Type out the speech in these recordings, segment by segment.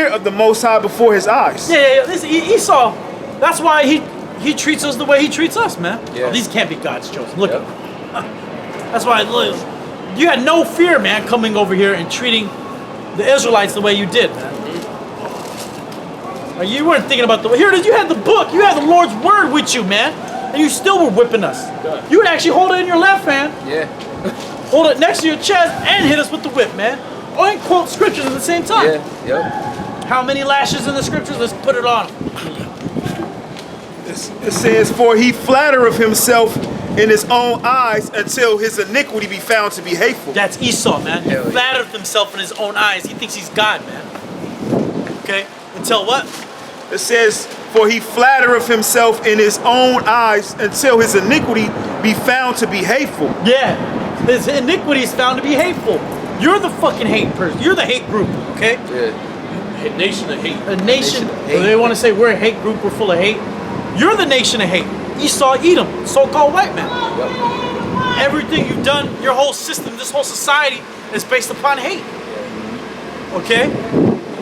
fear of the Most High before his eyes. Yeah. Listen, Esau, that's why he treats us the way he treats us, man. Yeah. Oh, these can't be God's chosen. Look at them. That's why you had no fear, man, coming over here and treating the Israelites the way you did, man. Like, you weren't thinking about here it is. You had the book. You had the Lord's word with you, man, and you still were whipping us. You would actually hold it in your left hand. Yeah. Hold it next to your chest and hit us with the whip, man. Or and quote scriptures at the same time. Yeah. Yep. How many lashes in the scriptures? Let's put it on. It says, for he flattereth himself in his own eyes until his iniquity be found to be hateful. That's Esau, man. He Hell yeah. flattered himself in his own eyes. He thinks he's God, man. Okay? Until what? It says, for he flattereth himself in his own eyes until his iniquity be found to be hateful. Yeah. His iniquity is found to be hateful. You're the fucking hate person. You're the hate group, okay? Yeah. A nation of hate. A nation. of hate. They want to say we're a hate group, we're full of hate. You're the nation of hate. Esau, Edom, so-called white man. Yep. Everything you've done, your whole system, this whole society is based upon hate. Okay?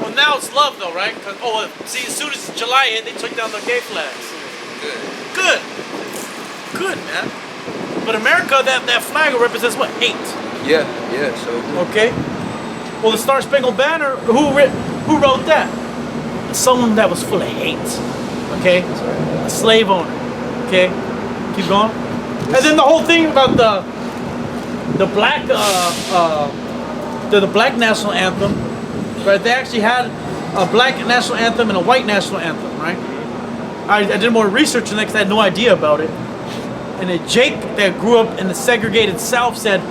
Well, now it's love, though, right? See, as soon as July hit, they took down the gay flags. Good. Good, man. But America, that flag represents what? Hate. Yeah. So. Okay? Well, the Star Spangled Banner, who wrote that? Someone that was full of hate. Okay? A slave owner. Okay? Keep going. And then the whole thing about the black the black national anthem, right? They actually had a black national anthem and a white national anthem, right? I did more research on that because I had no idea about it. And then Jake, that grew up in the segregated South, said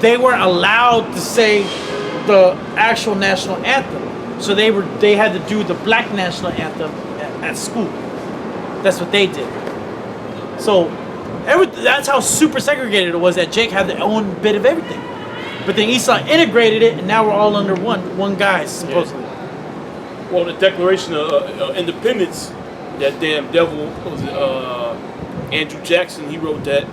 they weren't allowed to say the actual national anthem, so they had to do the black national anthem at school. That's what they did. So that's how super segregated it was that Jake had their own bit of everything. But then Esau integrated it, and now we're all under one guy, supposedly. Yeah. Well, the Declaration of Independence, that damn devil, what was it, Andrew Jackson, he wrote that.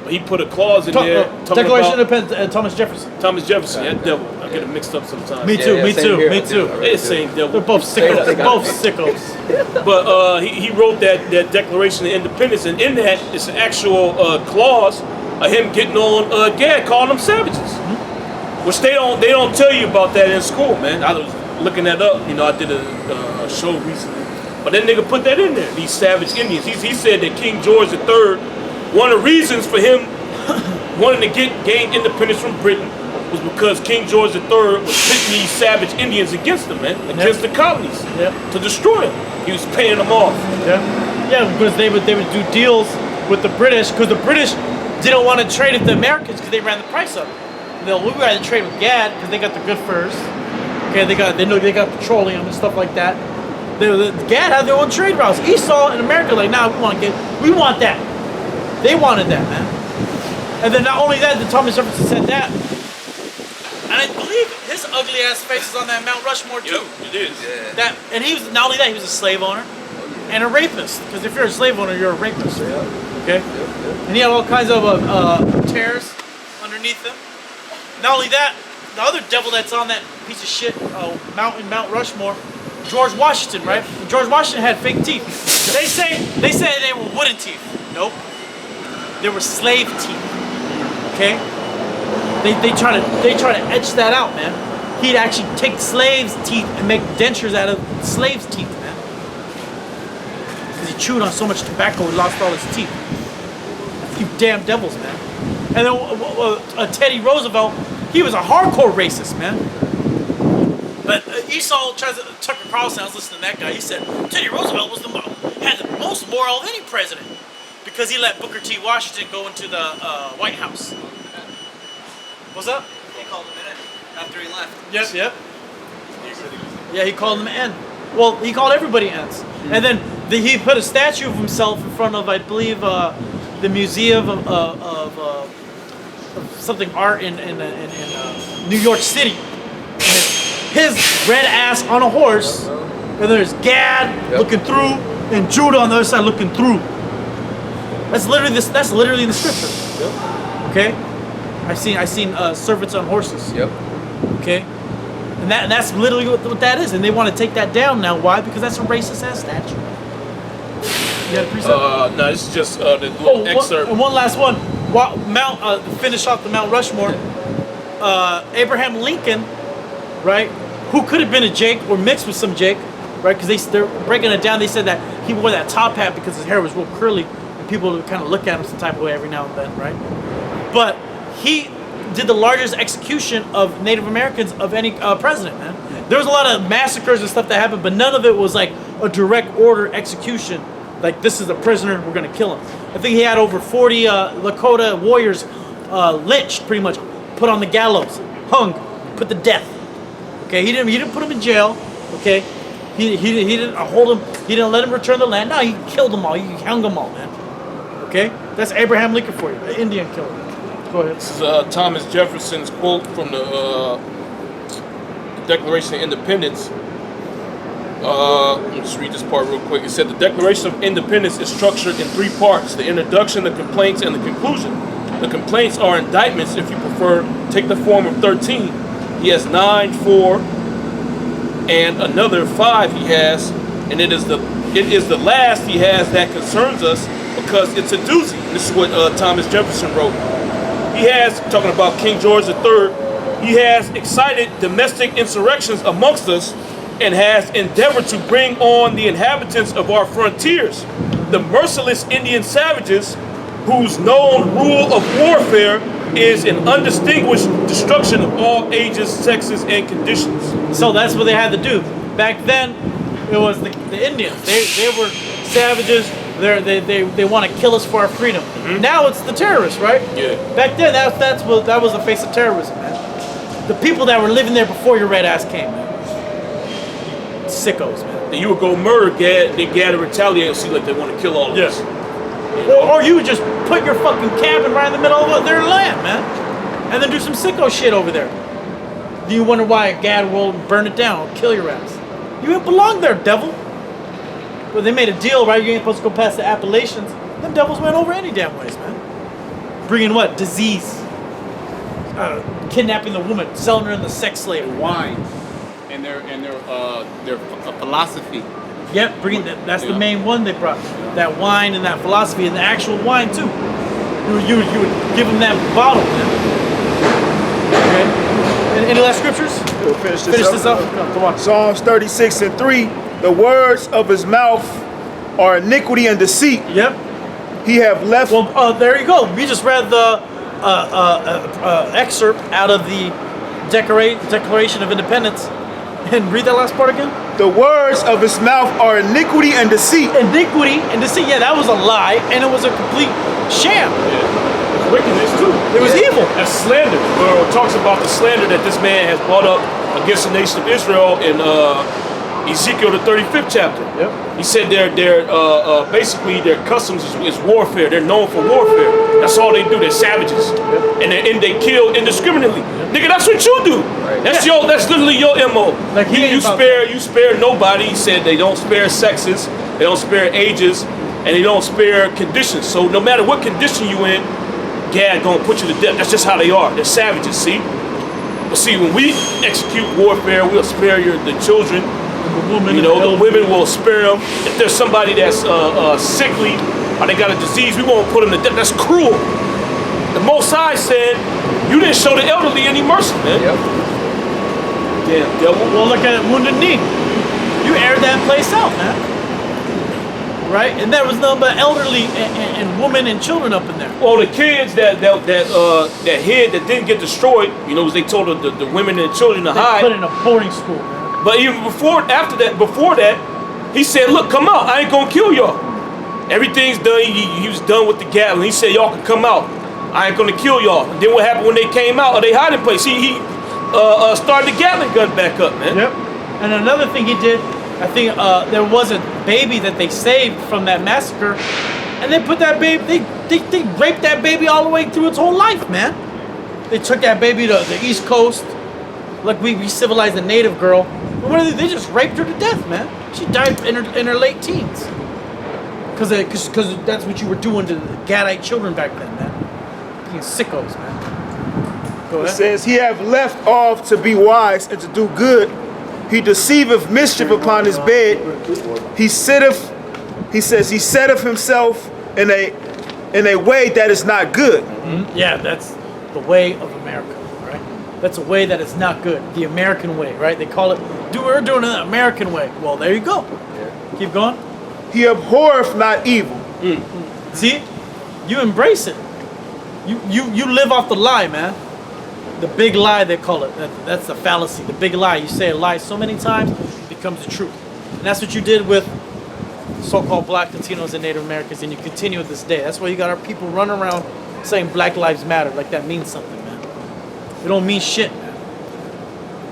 But he put a clause in there. Declaration of Independence, Thomas Jefferson. Thomas Jefferson, that devil. I get it mixed up sometimes. Me too. Same here. It's the same devil. They're both sickos. They're both sickos. But he wrote that Declaration of Independence, and in that it's an actual clause of him getting on Gad, calling them savages, which they don't tell you about that in school, man. I was looking that up. You know, I did a show recently, but that nigga put that in there. These savage Indians. He said that King George III, one of the reasons for him wanting to gain independence from Britain was because King George III was pitting these savage Indians against them, man, against the colonies, to destroy them. He was paying them off. Yeah, because they would do deals with the British, because the British didn't want to trade with the Americans because they ran the price up. We rather trade with Gad because they got the good furs. Okay, they got petroleum and stuff like that. Gad had their own trade routes. Esau and America like, nah, we want that. They wanted that, man. And then not only that, the Thomas Jefferson said that. And I believe his ugly ass face is on that Mount Rushmore too. It is. Yeah. And he was not only that, he was a slave owner and a rapist. Because if you're a slave owner, you're a rapist. Okay. And he had all kinds of tears underneath him. Not only that, the other devil that's on that piece of shit Mount Rushmore, George Washington, right? George Washington had fake teeth. They say they were wooden teeth. Nope. They were slave teeth. Okay. They try to etch that out, man. He'd actually take slaves' teeth and make dentures out of slaves' teeth, man. Because he chewed on so much tobacco, he lost all his teeth. You damn devils, man. And then Teddy Roosevelt, he was a hardcore racist, man. But Esau tries to, Tucker Carlson, I was listening to that guy, he said Teddy Roosevelt had the most moral of any president because he let Booker T. Washington go into the White House. What's up? He called him in after he left. Yep. Yeah, he called him N. Well, he called everybody N's. And then he put a statue of himself in front of, I believe, the Museum of something art in New York City. And his red ass on a horse, and there's Gad looking through, and Judah on the other side looking through. That's literally in the scripture. Okay. I seen servants on horses. Yep. Okay. And that's literally what that is. And they want to take that down now. Why? Because that's a racist ass statue. You got a precept? No, this is just the little excerpt. And one last one. Finish off the Mount Rushmore. Abraham Lincoln, right? Who could have been a Jake or mixed with some Jake, right? Because they're breaking it down. They said that he wore that top hat because his hair was real curly, and people would kind of look at him some type of way every now and then, right? But he did the largest execution of Native Americans of any president, man. There was a lot of massacres and stuff that happened, but none of it was like a direct order execution. Like, this is a prisoner, we're gonna kill him. I think he had over 40 Lakota warriors lynched, pretty much, put on the gallows, hung, put to death. Okay, he didn't put him in jail. Okay, he didn't hold him. He didn't let him return the land. No, he killed them all. He hung them all, man. Okay, that's Abraham Lincoln for you, the Indian killer. Go ahead. This is Thomas Jefferson's quote from the Declaration of Independence. Let me just read this part real quick. It said the Declaration of Independence is structured in 3 parts: the introduction, the complaints, and the conclusion. The complaints are indictments, if you prefer, take the form of 13. He has 9, 4, and another 5 he has, and it is the last he has that concerns us because it's a doozy. This is what Thomas Jefferson wrote. He has, talking about King George III, he has excited domestic insurrections amongst us and has endeavored to bring on the inhabitants of our frontiers, the merciless Indian savages whose known rule of warfare is an undistinguished destruction of all ages, sexes, and conditions. So that's what they had to do. Back then, it was the Indians. They were savages. They want to kill us for our freedom. Mm-hmm. Now it's the terrorists, right? Yeah. Back then, that was the face of terrorism, man. The people that were living there before your red ass came, man. Sickos, man. And you would go murder Gad, then Gad would retaliate and see like they want to kill all of us. Or you would just put your fucking cabin right in the middle of their land, man. And then do some sicko shit over there. Do you wonder why Gad will burn it down or kill your ass? You ain't belong there, devil. But they made a deal, right? You ain't supposed to go past the Appalachians. Them devils went over any damn ways, man. Bringing what? Disease. Kidnapping the woman, selling her in the sex slave. Wine and their philosophy. Yep, bringing that's the main one they brought. That wine and that philosophy and the actual wine too. You would give them that bottle. Okay. Any last scriptures? We'll finish this up. Come on. Psalms 36 and 3. The words of his mouth are iniquity and deceit. Yep. He have left. Well, there you go. We just read the excerpt out of the Declaration of Independence. And read that last part again. The words of his mouth are iniquity and deceit. Iniquity and deceit. Yeah, that was a lie, and it was a complete sham. Yeah. Wickedness too. It was evil. That's slander. It talks about the slander that this man has brought up against the nation of Israel in Ezekiel the 35th chapter. Yep. He said basically their customs is warfare. They're known for warfare. That's all they do. They're savages, and they kill indiscriminately. Nigga, that's what you do. Right. That's literally your MO. Like you spare nobody. He said they don't spare sexes, they don't spare ages, and they don't spare conditions. So no matter what condition you in, Gad gonna put you to death. That's just how they are. They're savages. See, but see when we execute warfare, we'll spare the children. The women will spare them. If there's somebody that's sickly or they got a disease, we won't put them to death. That's cruel. The Most High said, you didn't show the elderly any mercy, man. Yep. Damn devil. Well, look at Wounded Knee. You aired that place out, man. Right? And there was nothing but elderly and women and children up in there. Well, the kids that hid, that didn't get destroyed, they told the women and children to hide. Put in a boarding school, man. But even before that, he said, look, come out. I ain't gonna kill y'all. Everything's done. He was done with the Gatling. He said, y'all can come out. I ain't gonna kill y'all. And then what happened when they came out? Or they hiding place? He started the Gatling gun back up, man. Yep. And another thing he did, I think there was a baby that they saved from that massacre, and they put that baby, they raped that baby all the way through its whole life, man. They took that baby to the East Coast, like we civilized a native girl. And what did they just raped her to death, man. She died in her late teens. Because that's what you were doing to the Gadite children back then, man. Being sickos, man. Go It ahead. says, he have left off to be wise and to do good. He deceiveth mischief upon his bed. He sitteth, he says, he setteth himself in a way that is not good. Yeah, that's the way of America, right? That's a way that is not good. The American way, right? They call it, we're doing it the American way. Well, there you go. Keep going. He abhorreth not evil. See? You embrace it. You live off the lie, man. The big lie, they call it. That's the fallacy. The big lie. You say a lie so many times, it becomes the truth. And that's what you did with so-called black Latinos and Native Americans, and you continue with this day. That's why you got our people running around saying Black Lives Matter like that means something, man. It don't mean shit, man.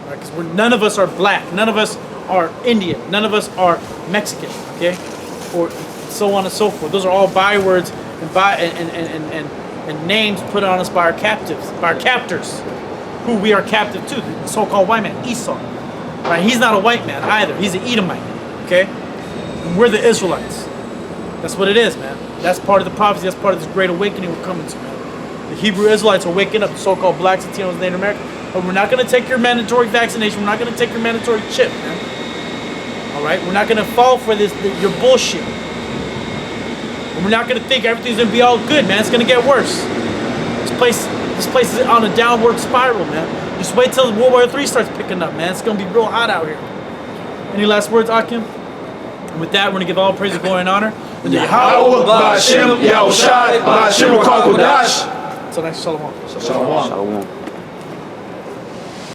Right? Because none of us are black. None of us are Indian. None of us are Mexican, okay? Or so on and so forth. Those are all bywords and names put on us by our captives, by our captors, who we are captive to, the so-called white man, Esau. Right? He's not a white man either. He's an Edomite, okay? And we're the Israelites. That's what it is, man. That's part of the prophecy. That's part of this great awakening we're coming to, man. The Hebrew Israelites are waking up, the so-called blacks, Latinos, Native Americans. But we're not going to take your mandatory vaccination. We're not going to take your mandatory chip, man. All right? We're not going to fall for your bullshit. And we're not going to think everything's going to be all good, man. It's going to get worse. This place is on a downward spiral, man. Just wait till World War III starts picking up, man. It's going to be real hot out here. Any last words, Akim? And with that, we're going to give all praise, glory, and honor. Yahweh, Ba'ashem, Yahushai, Ba'ashem, Kodash. Until next, Shalom. Shalom. Shalom.